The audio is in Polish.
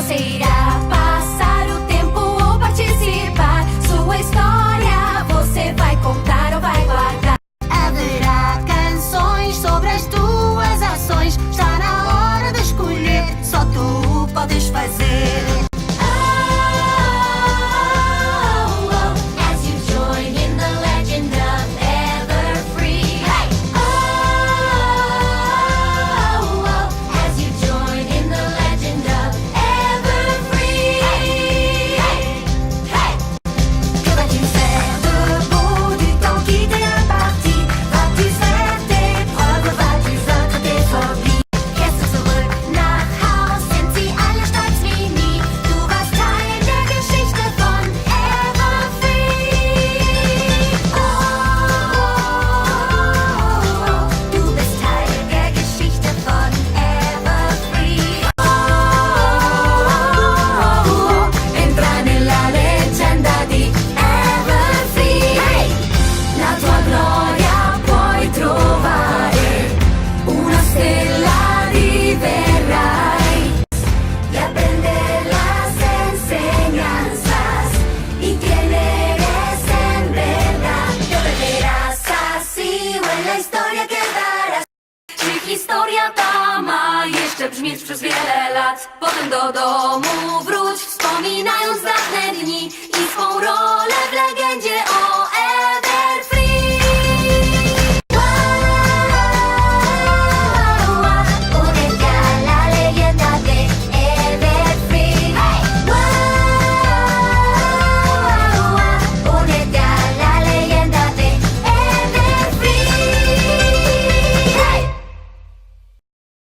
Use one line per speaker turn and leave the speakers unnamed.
Você irá passar o tempo ou participar. Sua história você vai contar ou vai guardar. Haverá canções sobre as tuas ações. Está na hora de escolher, só tu podes fazer. As you join in the legend of Everfree. As you join in the legend of Everfree. Que vas-tu faire de beau du temps qui t'est imparti? Vas-tu faire tes preuves? Vas-tu vaincre tes phobies? Kehrst du zurück nach Haus, sind sie alle stolz wie nie. Du warst Teil der Geschichte von Everfree. Du bist Teil der Geschichte von Everfree. Entra nella leggenda di Everfree. La tua gloria puoi trovare, una stella diverrai y aprender las enseñanzas y quién eres en verdad. Te perderás así o en la historia quedarás. Czy historia ta ma jeszcze brzmieć przez wiele lat? Potem do domu wróć, wspominając dawne dni i swą rolę w legendzie o